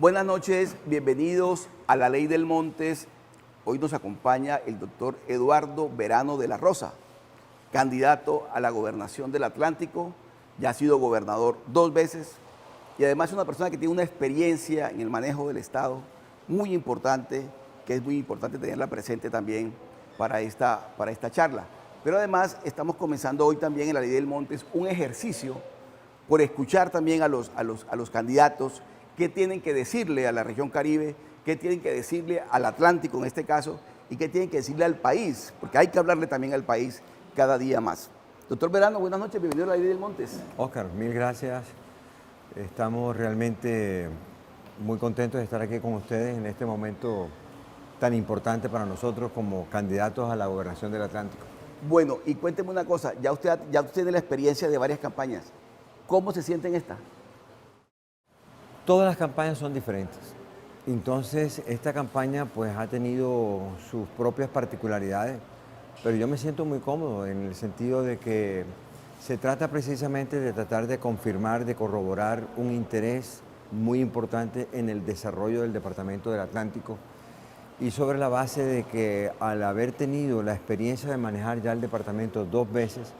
Buenas noches, bienvenidos a La Ley del Montes. Hoy nos acompaña el doctor Eduardo Verano de la Rosa, candidato a la gobernación del Atlántico, ya ha sido gobernador 2 veces y además es una persona que tiene una experiencia en el manejo del Estado muy importante, que es muy importante tenerla presente también para esta charla. Pero además estamos comenzando hoy también en La Ley del Montes un ejercicio por escuchar también a los candidatos qué tienen que decirle a la región Caribe, qué tienen que decirle al Atlántico en este caso, y qué tienen que decirle al país, porque hay que hablarle también al país cada día más. Doctor Verano, buenas noches, bienvenido a La Ley del Montes. Oscar, mil gracias. Estamos realmente muy contentos de estar aquí con ustedes en este momento tan importante para nosotros como candidatos a la gobernación del Atlántico. Bueno, y cuénteme una cosa, ya usted tiene la experiencia de varias campañas. ¿Cómo se siente en esta? Todas las campañas son diferentes. Entonces, esta campaña pues ha tenido sus propias particularidades, pero yo me siento muy cómodo en el sentido de que se trata precisamente de tratar de confirmar, de corroborar un interés muy importante en el desarrollo del Departamento del Atlántico y sobre la base de que al haber tenido la experiencia de manejar ya el departamento 2 veces,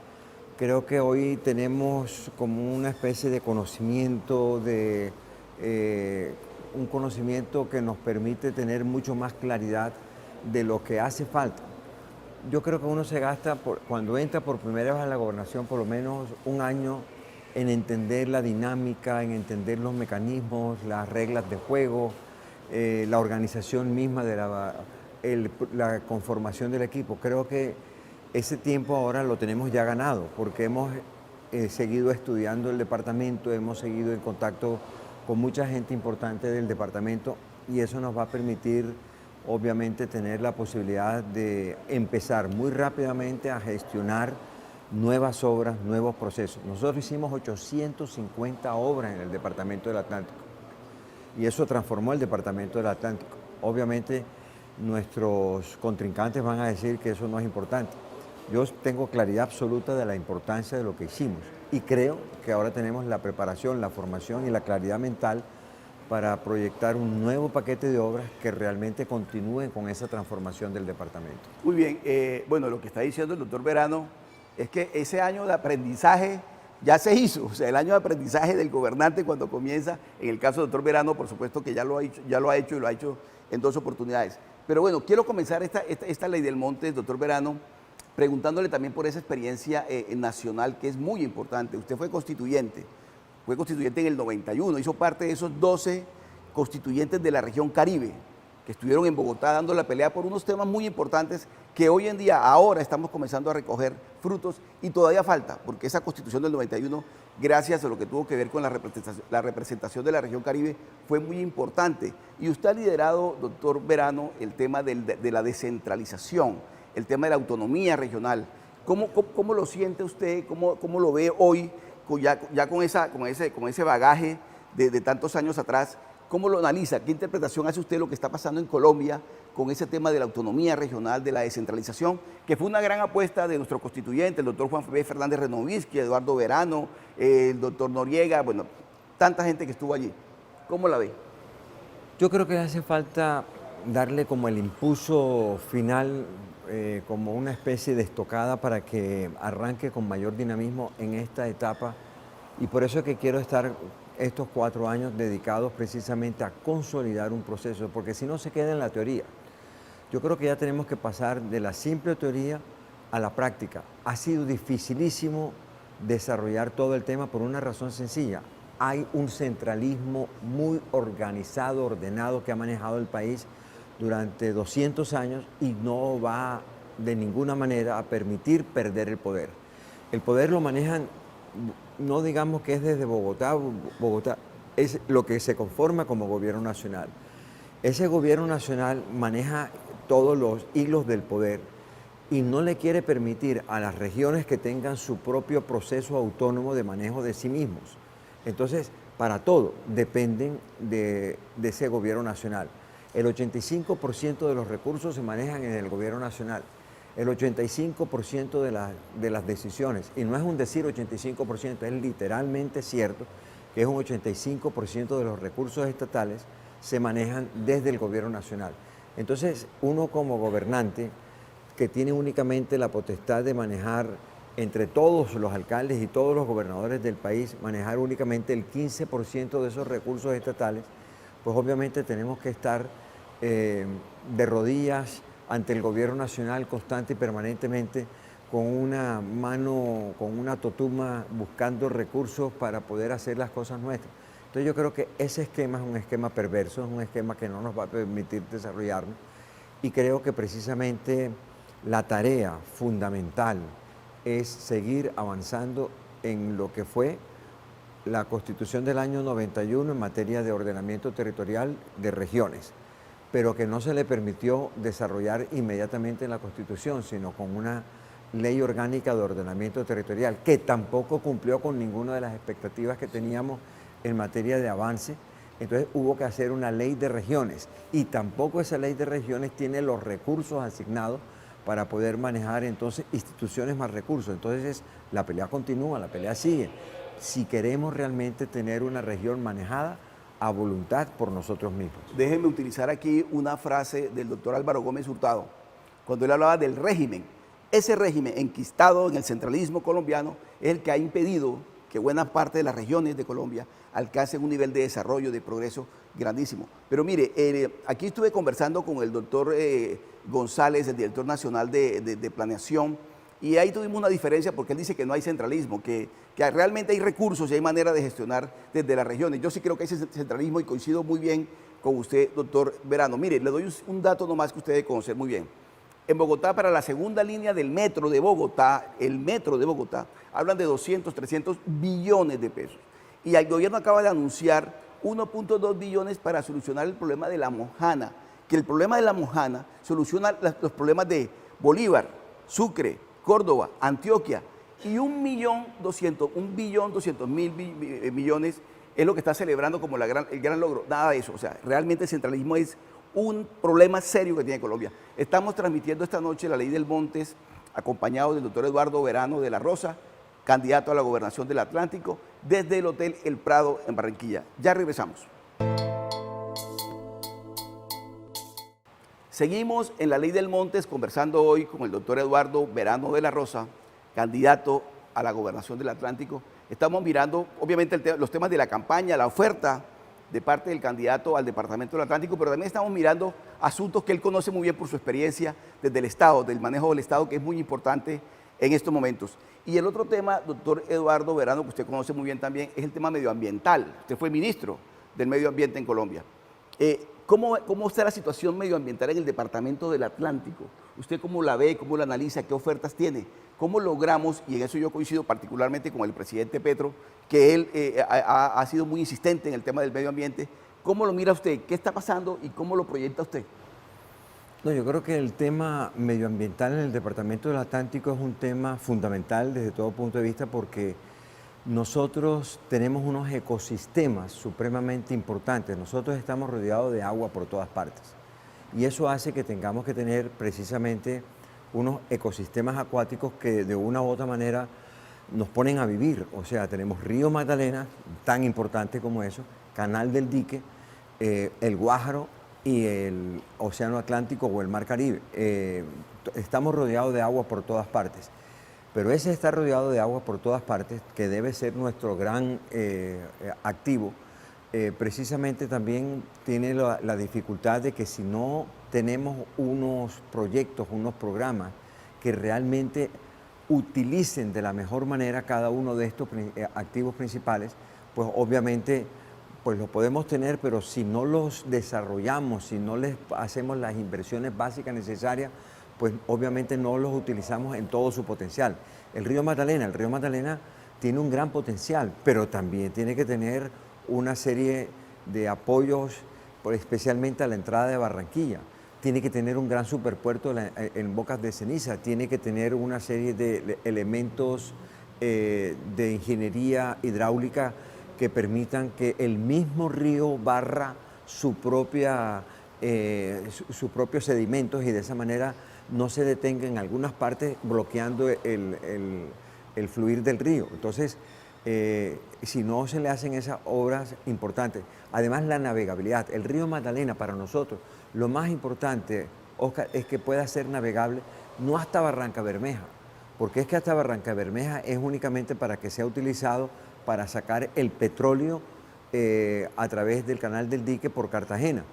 creo que hoy tenemos como una especie de conocimiento, un conocimiento que nos permite tener mucho más claridad de lo que hace falta. Yo creo que uno se gasta, cuando entra por primera vez a la gobernación, por lo menos un año en entender la dinámica, en entender los mecanismos, las reglas de juego, la organización misma de la conformación del equipo. Creo que ese tiempo ahora lo tenemos ya ganado, porque hemos seguido estudiando el departamento, hemos seguido en contacto con mucha gente importante del departamento y eso nos va a permitir obviamente tener la posibilidad de empezar muy rápidamente a gestionar nuevas obras, nuevos procesos. Nosotros hicimos 850 obras en el Departamento del Atlántico y eso transformó el Departamento del Atlántico. Obviamente nuestros contrincantes van a decir que eso no es importante. Yo tengo claridad absoluta de la importancia de lo que hicimos y creo que ahora tenemos la preparación, la formación y la claridad mental para proyectar un nuevo paquete de obras que realmente continúen con esa transformación del departamento. Muy bien, bueno, lo que está diciendo el doctor Verano es que ese año de aprendizaje ya se hizo, o sea, el año de aprendizaje del gobernante cuando comienza, en el caso del doctor Verano, por supuesto que ya lo ha hecho y lo ha hecho en 2 oportunidades. Pero bueno, quiero comenzar esta Ley del Montes, doctor Verano, preguntándole también por esa experiencia nacional que es muy importante. Usted fue constituyente en el 91, hizo parte de esos 12 constituyentes de la región Caribe, que estuvieron en Bogotá dando la pelea por unos temas muy importantes que hoy en día, ahora estamos comenzando a recoger frutos y todavía falta, porque esa constitución del 91, gracias a lo que tuvo que ver con la representación de la región Caribe, fue muy importante. Y usted ha liderado, doctor Verano, el tema de la descentralización, el tema de la autonomía regional. ¿Cómo lo siente usted? ¿Cómo lo ve hoy? Ya con ese bagaje de tantos años atrás, ¿cómo lo analiza? ¿Qué interpretación hace usted de lo que está pasando en Colombia con ese tema de la autonomía regional, de la descentralización, que fue una gran apuesta de nuestro constituyente, el doctor Juan B. Fernández Renovisqui, Eduardo Verano, el doctor Noriega, bueno, tanta gente que estuvo allí? ¿Cómo la ve? Yo creo que hace falta darle como el impulso final, como una especie de estocada para que arranque con mayor dinamismo en esta etapa y por eso es que quiero estar estos 4 años dedicados precisamente a consolidar un proceso, porque si no se queda en la teoría. Yo creo que ya tenemos que pasar de la simple teoría a la práctica. Ha sido dificilísimo desarrollar todo el tema por una razón sencilla. Hay un centralismo muy organizado, ordenado, que ha manejado el país durante 200 años y no va de ninguna manera a permitir perder el poder. El poder lo manejan, no digamos que es desde Bogotá, Bogotá es lo que se conforma como gobierno nacional. Ese gobierno nacional maneja todos los hilos del poder y no le quiere permitir a las regiones que tengan su propio proceso autónomo de manejo de sí mismos. Entonces, para todo dependen de ese gobierno nacional. El 85% de los recursos se manejan en el gobierno nacional. El 85% de las decisiones, y no es un decir 85%, es literalmente cierto que es un 85% de los recursos estatales se manejan desde el gobierno nacional. Entonces, uno como gobernante que tiene únicamente la potestad de manejar entre todos los alcaldes y todos los gobernadores del país, manejar únicamente el 15% de esos recursos estatales, pues obviamente tenemos que estar de rodillas ante el gobierno nacional constante y permanentemente con una mano, con una totuma buscando recursos para poder hacer las cosas nuestras. Entonces yo creo que ese esquema es un esquema perverso, es un esquema que no nos va a permitir desarrollarnos y creo que precisamente la tarea fundamental es seguir avanzando en lo que fue la Constitución del año 91 en materia de ordenamiento territorial de regiones, pero que no se le permitió desarrollar inmediatamente en la Constitución, sino con una ley orgánica de ordenamiento territorial, que tampoco cumplió con ninguna de las expectativas que teníamos en materia de avance. Entonces hubo que hacer una ley de regiones y tampoco esa ley de regiones tiene los recursos asignados para poder manejar entonces instituciones más recursos. Entonces la pelea continúa, la pelea sigue. Si queremos realmente tener una región manejada a voluntad por nosotros mismos. Déjenme utilizar aquí una frase del doctor Álvaro Gómez Hurtado, cuando él hablaba del régimen. Ese régimen enquistado en el centralismo colombiano es el que ha impedido que buena parte de las regiones de Colombia alcancen un nivel de desarrollo, de progreso grandísimo. Pero mire, aquí estuve conversando con el doctor González, el director nacional de planeación, y ahí tuvimos una diferencia porque él dice que no hay centralismo, que realmente hay recursos y hay manera de gestionar desde las regiones. Yo sí creo que hay centralismo y coincido muy bien con usted, doctor Verano. Mire, le doy un dato nomás que usted debe conocer muy bien. En Bogotá, para la segunda línea del metro de Bogotá, el metro de Bogotá, hablan de 200, 300 billones de pesos. Y el gobierno acaba de anunciar 1.2 billones para solucionar el problema de la Mojana, que el problema de la Mojana soluciona los problemas de Bolívar, Sucre, Córdoba, Antioquia, y 1.200.000 millones es lo que está celebrando como el gran logro. Nada de eso, o sea, realmente el centralismo es un problema serio que tiene Colombia. Estamos transmitiendo esta noche la Ley del Montes, acompañado del doctor Eduardo Verano de la Rosa, candidato a la gobernación del Atlántico, desde el Hotel El Prado en Barranquilla. Ya regresamos. Seguimos en la Ley del Montes conversando hoy con el doctor Eduardo Verano de la Rosa, candidato a la gobernación del Atlántico. Estamos mirando, obviamente, los temas de la campaña, la oferta de parte del candidato al Departamento del Atlántico, pero también estamos mirando asuntos que él conoce muy bien por su experiencia desde el Estado, del manejo del Estado, que es muy importante en estos momentos. Y el otro tema, doctor Eduardo Verano, que usted conoce muy bien también, es el tema medioambiental. Usted fue ministro del Medio Ambiente en Colombia. ¿Cómo está la situación medioambiental en el Departamento del Atlántico? ¿Usted cómo la ve, cómo la analiza, qué ofertas tiene? ¿Cómo logramos, y en eso yo coincido particularmente con el presidente Petro, que él ha sido muy insistente en el tema del medio ambiente? ¿Cómo lo mira usted? ¿Qué está pasando y cómo lo proyecta usted? No, yo creo que el tema medioambiental en el Departamento del Atlántico es un tema fundamental desde todo punto de vista porque nosotros tenemos unos ecosistemas supremamente importantes. Nosotros estamos rodeados de agua por todas partes y eso hace que tengamos que tener precisamente unos ecosistemas acuáticos que de una u otra manera nos ponen a vivir. O sea, tenemos río Magdalena, tan importante como eso, Canal del Dique, el Guájaro y el Océano Atlántico o el Mar Caribe. Estamos rodeados de agua por todas partes. Pero ese estar rodeado de agua por todas partes, que debe ser nuestro gran activo, precisamente también tiene la dificultad de que si no tenemos unos proyectos, unos programas que realmente utilicen de la mejor manera cada uno de estos activos principales, pues obviamente pues los podemos tener, pero si no los desarrollamos, si no les hacemos las inversiones básicas necesarias, pues obviamente no los utilizamos en todo su potencial. El río Magdalena tiene un gran potencial, pero también tiene que tener una serie de apoyos, especialmente a la entrada de Barranquilla. Tiene que tener un gran superpuerto en Bocas de Ceniza, tiene que tener una serie de elementos de ingeniería hidráulica que permitan que el mismo río barra sus propios sedimentos y de esa manera no se detenga en algunas partes bloqueando el fluir del río. Entonces, si no se le hacen esas obras importantes. Además, la navegabilidad. El río Magdalena para nosotros, lo más importante, Oscar, es que pueda ser navegable no hasta Barranca Bermeja, porque es que hasta Barranca Bermeja es únicamente para que sea utilizado para sacar el petróleo a través del canal del dique por Cartagena.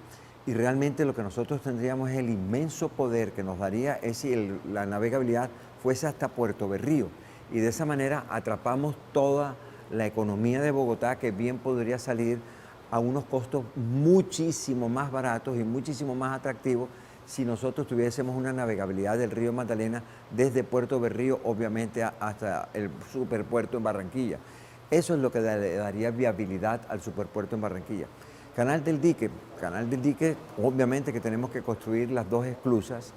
Y realmente lo que nosotros tendríamos es el inmenso poder que nos daría es si la navegabilidad fuese hasta Puerto Berrío. Y de esa manera atrapamos toda la economía de Bogotá, que bien podría salir a unos costos muchísimo más baratos y muchísimo más atractivos si nosotros tuviésemos una navegabilidad del río Magdalena desde Puerto Berrío, obviamente hasta el superpuerto en Barranquilla. Eso es lo que le daría viabilidad al superpuerto en Barranquilla. Canal del Dique, obviamente que tenemos que construir las dos esclusas,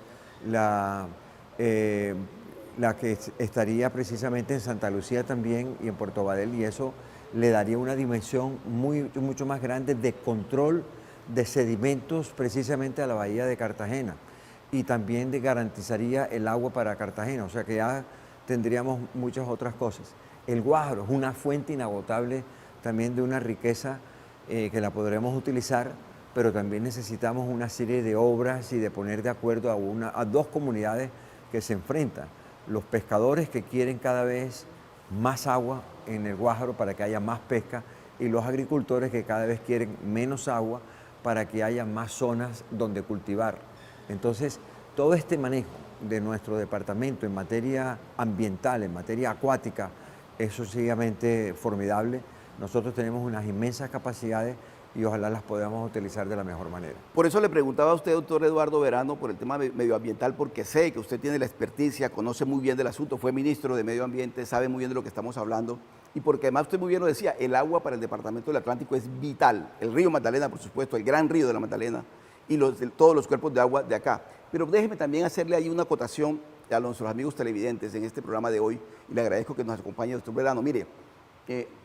la que estaría precisamente en Santa Lucía también y en Puerto Badel, y eso le daría una dimensión mucho más grande de control de sedimentos precisamente a la bahía de Cartagena, y también garantizaría el agua para Cartagena, o sea que ya tendríamos muchas otras cosas. El Guájaro es una fuente inagotable también de una riqueza que la podremos utilizar, pero también necesitamos una serie de obras y de poner de acuerdo a dos comunidades que se enfrentan. Los pescadores que quieren cada vez más agua en el Guájaro para que haya más pesca, y los agricultores que cada vez quieren menos agua para que haya más zonas donde cultivar. Entonces, todo este manejo de nuestro departamento en materia ambiental, en materia acuática, es sencillamente formidable. Nosotros tenemos unas inmensas capacidades y ojalá las podamos utilizar de la mejor manera. Por eso le preguntaba a usted, doctor Eduardo Verano, por el tema medioambiental, porque sé que usted tiene la experticia, conoce muy bien del asunto, fue ministro de Medio Ambiente, sabe muy bien de lo que estamos hablando, y porque además usted muy bien lo decía, el agua para el departamento del Atlántico es vital. El río Magdalena, por supuesto, el gran río de la Magdalena, y todos los cuerpos de agua de acá. Pero déjeme también hacerle ahí una acotación a nuestros amigos televidentes en este programa de hoy, y le agradezco que nos acompañe, doctor Verano. Mire,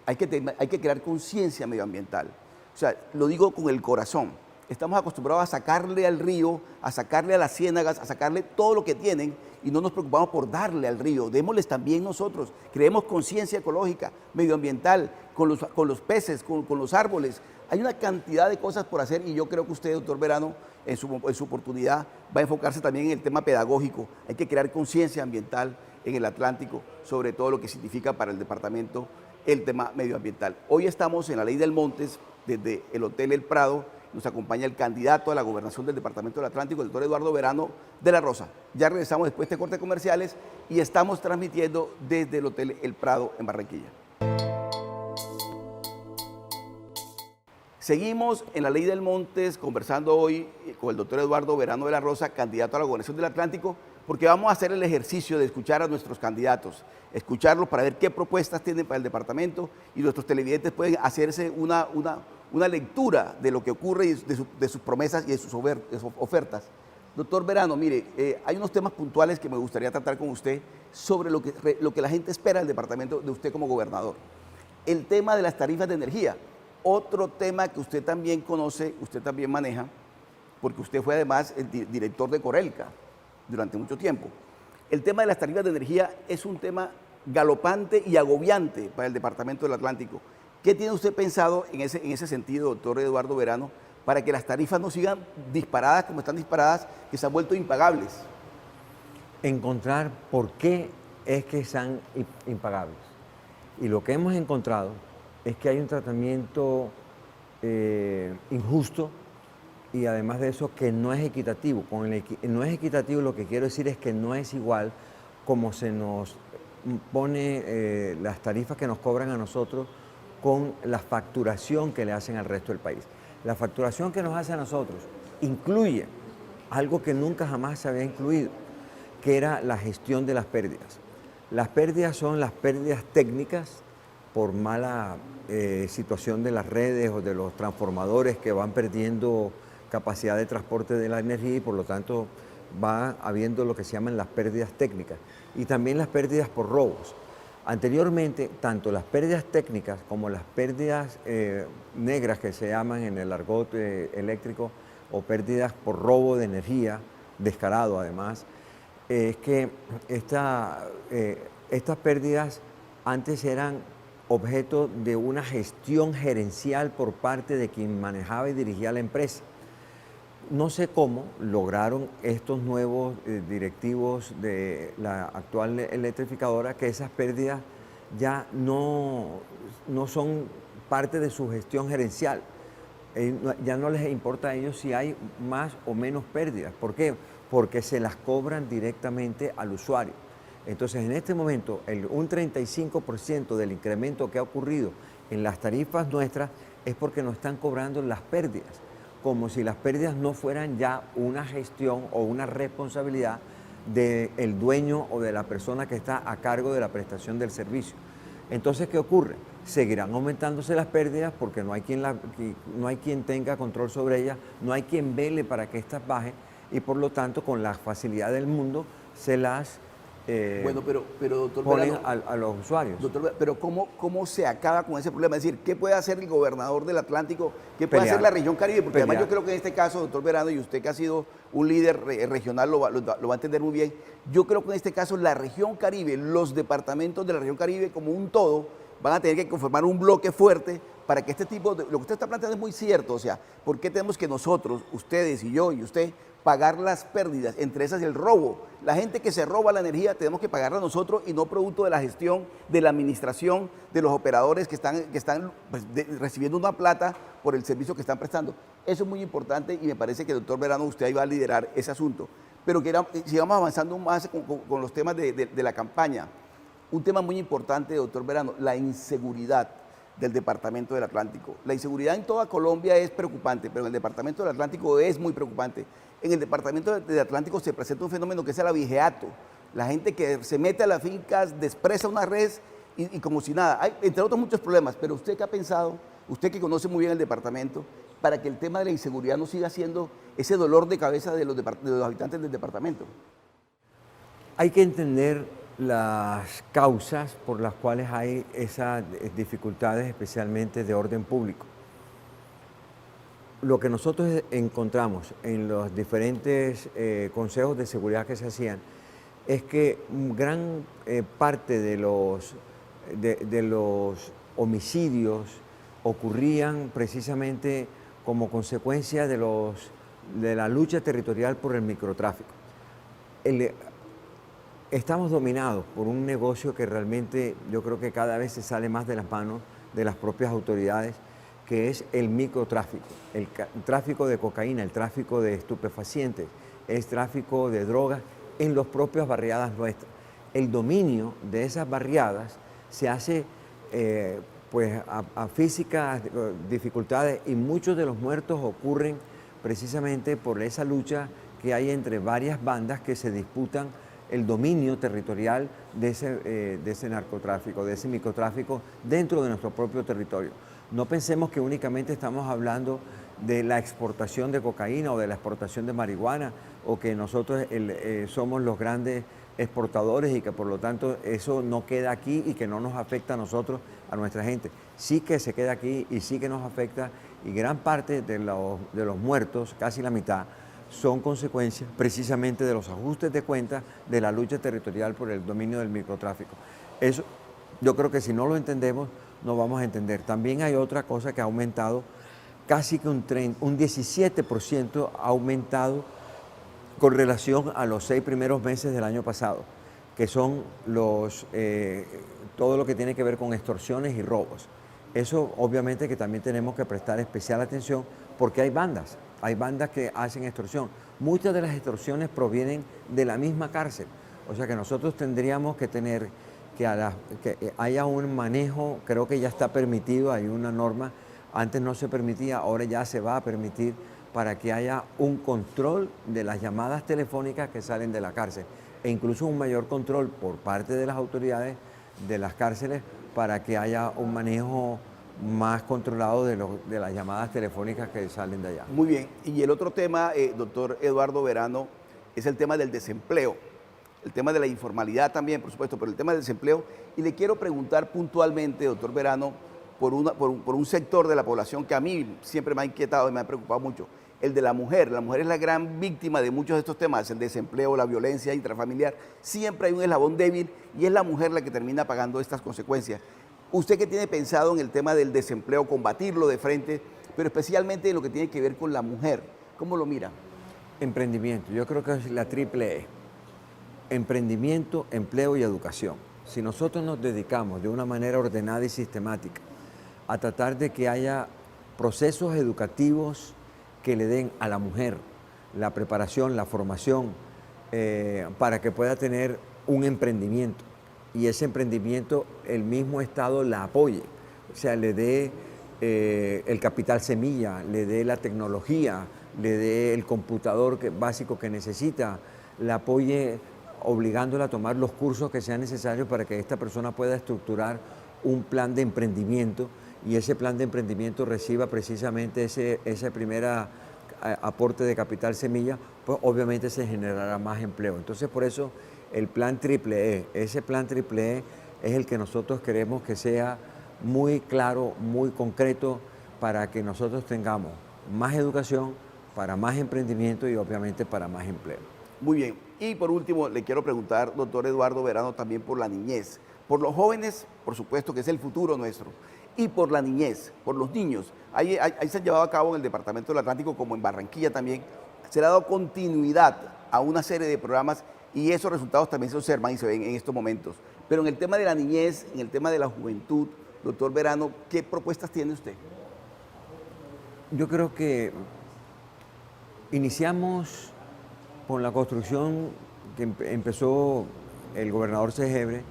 hay que crear conciencia medioambiental. O sea, lo digo con el corazón. Estamos acostumbrados a sacarle al río, a sacarle a las ciénagas, a sacarle todo lo que tienen, y no nos preocupamos por darle al río. Démosles también nosotros. Creemos conciencia ecológica, medioambiental, con los peces, con los árboles. Hay una cantidad de cosas por hacer, y yo creo que usted, doctor Verano, en su oportunidad va a enfocarse también en el tema pedagógico. Hay que crear conciencia ambiental en el Atlántico sobre todo lo que significa para el departamento el tema medioambiental. Hoy estamos en la Ley del Montes, desde el Hotel El Prado. Nos acompaña el candidato a la gobernación del Departamento del Atlántico, el doctor Eduardo Verano de la Rosa. Ya regresamos después de este corte de comerciales y estamos transmitiendo desde el Hotel El Prado en Barranquilla. Seguimos en la Ley del Montes conversando hoy con el doctor Eduardo Verano de la Rosa, candidato a la gobernación del Atlántico, porque vamos a hacer el ejercicio de escuchar a nuestros candidatos, escucharlos para ver qué propuestas tienen para el departamento, y nuestros televidentes pueden hacerse una lectura de lo que ocurre y de sus promesas y de sus ofertas. Doctor Verano, mire, hay unos temas puntuales que me gustaría tratar con usted sobre lo que la gente espera del departamento de usted como gobernador. El tema de las tarifas de energía, otro tema que usted también conoce, usted también maneja, porque usted fue además el director de Corelca durante mucho tiempo. El tema de las tarifas de energía es un tema galopante y agobiante para el departamento del Atlántico. ¿Qué tiene usted pensado en ese sentido, doctor Eduardo Verano, para que las tarifas no sigan disparadas como están disparadas, que se han vuelto impagables? Encontrar por qué es que están impagables. Y lo que hemos encontrado es que hay un tratamiento injusto, y además de eso que no es equitativo. No es equitativo, lo que quiero decir es que no es igual como se nos pone las tarifas que nos cobran a nosotros con la facturación que le hacen al resto del país. La facturación que nos hace a nosotros incluye algo que nunca jamás se había incluido, que era la gestión de las pérdidas. Las pérdidas son las pérdidas técnicas por mala situación de las redes o de los transformadores, que van perdiendo capacidad de transporte de la energía, y por lo tanto va habiendo lo que se llaman las pérdidas técnicas, y también las pérdidas por robos. Anteriormente, tanto las pérdidas técnicas como las pérdidas negras, que se llaman en el argot eléctrico, o pérdidas por robo de energía, descarado además, es que estas pérdidas antes eran objeto de una gestión gerencial por parte de quien manejaba y dirigía la empresa. No sé cómo lograron estos nuevos directivos de la actual electrificadora que esas pérdidas ya no son parte de su gestión gerencial. Ya no les importa a ellos si hay más o menos pérdidas. ¿Por qué? Porque se las cobran directamente al usuario. Entonces, en este momento, un 35% del incremento que ha ocurrido en las tarifas nuestras es porque nos están cobrando las pérdidas, como si las pérdidas no fueran ya una gestión o una responsabilidad del dueño o de la persona que está a cargo de la prestación del servicio. Entonces, ¿qué ocurre? Seguirán aumentándose las pérdidas porque no hay quien tenga control sobre ellas, no hay quien vele para que éstas bajen y por lo tanto con la facilidad del mundo se las bueno, pero doctor ponen Verano, a los usuarios. doctor, pero ¿cómo se acaba con ese problema? Es decir, ¿qué puede hacer el gobernador del Atlántico? ¿Qué puede hacer la región Caribe? Porque además yo creo que en este caso, doctor Verano, y usted que ha sido un líder regional lo va a entender muy bien, yo creo que en este caso la región Caribe, los departamentos de la región Caribe como un todo, van a tener que conformar un bloque fuerte para que este tipo de... Lo que usted está planteando es muy cierto, o sea, ¿por qué tenemos que nosotros, ustedes y yo y usted, pagar las pérdidas, entre esas el robo? La gente que se roba la energía tenemos que pagarla nosotros y no producto de la gestión, de la administración, de los operadores que están pues, recibiendo una plata por el servicio que están prestando. Eso es muy importante y me parece que, doctor Verano, usted ahí va a liderar ese asunto. Pero que sigamos avanzando más con los temas de la campaña. Un tema muy importante, doctor Verano, la inseguridad del Departamento del Atlántico. La inseguridad en toda Colombia es preocupante, pero en el Departamento del Atlántico es muy preocupante. En el Departamento del Atlántico se presenta un fenómeno que es el abigeato. La gente que se mete a las fincas, despreza una red y como si nada. Hay, entre otros, muchos problemas, pero usted qué ha pensado, usted que conoce muy bien el departamento, para que el tema de la inseguridad no siga siendo ese dolor de cabeza de los habitantes del departamento. Hay que entender las causas por las cuales hay esas dificultades, especialmente de orden público. Lo que nosotros encontramos en los diferentes consejos de seguridad que se hacían es que gran parte de los homicidios ocurrían precisamente como consecuencia de la lucha territorial por el microtráfico. Estamos dominados por un negocio que realmente yo creo que cada vez se sale más de las manos de las propias autoridades, que es el microtráfico, el tráfico de cocaína, el tráfico de estupefacientes, el tráfico de drogas en las propias barriadas nuestras. El dominio de esas barriadas se hace pues a físicas dificultades y muchos de los muertos ocurren precisamente por esa lucha que hay entre varias bandas que se disputan el dominio territorial de ese narcotráfico, de ese microtráfico dentro de nuestro propio territorio. No pensemos que únicamente estamos hablando de la exportación de cocaína o de la exportación de marihuana o que nosotros somos los grandes exportadores y que por lo tanto eso no queda aquí y que no nos afecta a nosotros, a nuestra gente. Sí que se queda aquí y sí que nos afecta y gran parte de los muertos, casi la mitad, son consecuencias precisamente de los ajustes de cuentas de la lucha territorial por el dominio del microtráfico. Eso yo creo que si no lo entendemos, no vamos a entender. También hay otra cosa que ha aumentado, casi que un 17% ha aumentado con relación a los 6 primeros meses del año pasado, que son todo lo que tiene que ver con extorsiones y robos. Eso obviamente que también tenemos que prestar especial atención porque hay bandas que hacen extorsión. Muchas de las extorsiones provienen de la misma cárcel, o sea que nosotros tendríamos que tener que haya un manejo, creo que ya está permitido, hay una norma, antes no se permitía, ahora ya se va a permitir para que haya un control de las llamadas telefónicas que salen de la cárcel e incluso un mayor control por parte de las autoridades de las cárceles para que haya un manejo más controlado de las llamadas telefónicas que salen de allá. Muy bien, y el otro tema, doctor Eduardo Verano, es el tema del desempleo, el tema de la informalidad también, por supuesto, pero el tema del desempleo, y le quiero preguntar puntualmente, doctor Verano, por un sector de la población que a mí siempre me ha inquietado y me ha preocupado mucho, el de la mujer. La mujer es la gran víctima de muchos de estos temas, el desempleo, la violencia intrafamiliar, siempre hay un eslabón débil y es la mujer la que termina pagando estas consecuencias. ¿Usted qué tiene pensado en el tema del desempleo, combatirlo de frente, pero especialmente en lo que tiene que ver con la mujer? ¿Cómo lo mira? Emprendimiento, yo creo que es la triple E. Emprendimiento, empleo y educación. Si nosotros nos dedicamos de una manera ordenada y sistemática a tratar de que haya procesos educativos que le den a la mujer la preparación, la formación, para que pueda tener un emprendimiento, y ese emprendimiento el mismo Estado la apoye, o sea, le dé el capital semilla, le dé la tecnología, le dé el computador básico que necesita, la apoye obligándola a tomar los cursos que sean necesarios para que esta persona pueda estructurar un plan de emprendimiento, y ese plan de emprendimiento reciba precisamente ese primer aporte de capital semilla, pues obviamente se generará más empleo. Entonces, por eso el plan triple E, ese plan triple E es el que nosotros queremos que sea muy claro, muy concreto, para que nosotros tengamos más educación, para más emprendimiento y obviamente para más empleo. Muy bien. Y por último, le quiero preguntar, doctor Eduardo Verano, también por la niñez. Por los jóvenes, por supuesto, que es el futuro nuestro. Y por la niñez, por los niños. Ahí se han llevado a cabo en el Departamento del Atlántico, como en Barranquilla también, se le ha dado continuidad a una serie de programas y esos resultados también se observan y se ven en estos momentos. Pero en el tema de la niñez, en el tema de la juventud, doctor Verano, ¿qué propuestas tiene usted? Yo creo que iniciamos con la construcción que empezó el gobernador Segebre,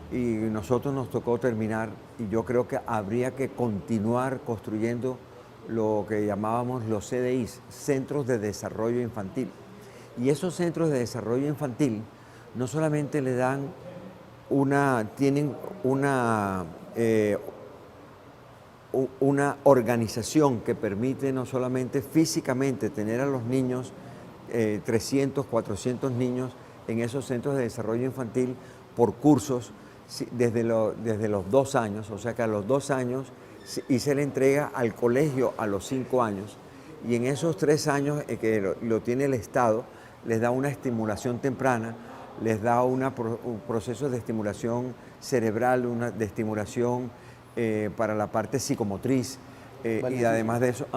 y nosotros nos tocó terminar, y yo creo que habría que continuar construyendo lo que llamábamos los CDIs, Centros de Desarrollo Infantil. Y esos centros de desarrollo infantil no solamente le dan tienen una organización que permite no solamente físicamente tener a los niños, 300, 400 niños en esos centros de desarrollo infantil por cursos desde los 2 años, o sea que a los 2 años, y se le entrega al colegio a los 5 años, y en esos 3 años que lo tiene el Estado, les da una estimulación temprana, les da un proceso de estimulación cerebral, de estimulación para la parte psicomotriz, y además de eso...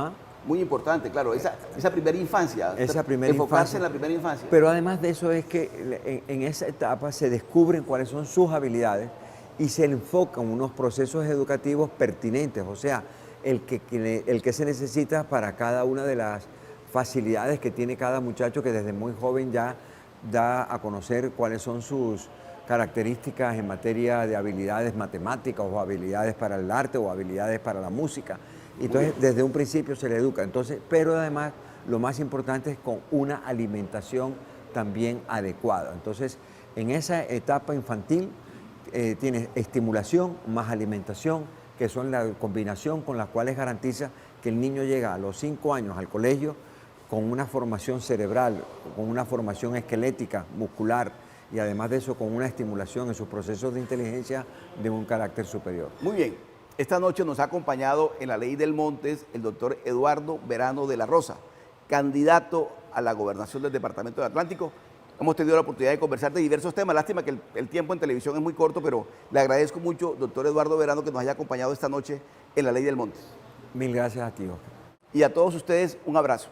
Muy importante, claro, esa primera infancia, enfocarse en la primera infancia. Pero además de eso es que en esa etapa se descubren cuáles son sus habilidades y se le enfocan unos procesos educativos pertinentes, o sea, el que se necesita para cada una de las facilidades que tiene cada muchacho, que desde muy joven ya da a conocer cuáles son sus características en materia de habilidades matemáticas o habilidades para el arte o habilidades para la música. Entonces, desde un principio se le educa. Entonces, pero además, lo más importante es con una alimentación también adecuada. Entonces, en esa etapa infantil tienes estimulación más alimentación, que son la combinación con las cuales garantiza que el niño llega a los 5 años al colegio con una formación cerebral, con una formación esquelética, muscular, y además de eso con una estimulación en sus procesos de inteligencia de un carácter superior. Muy bien. Esta noche nos ha acompañado en la Ley del Montes el doctor Eduardo Verano de la Rosa, candidato a la gobernación del Departamento del Atlántico. Hemos tenido la oportunidad de conversar de diversos temas. Lástima que el tiempo en televisión es muy corto, pero le agradezco mucho, doctor Eduardo Verano, que nos haya acompañado esta noche en la Ley del Montes. Mil gracias a ti, Oscar. Y a todos ustedes, un abrazo.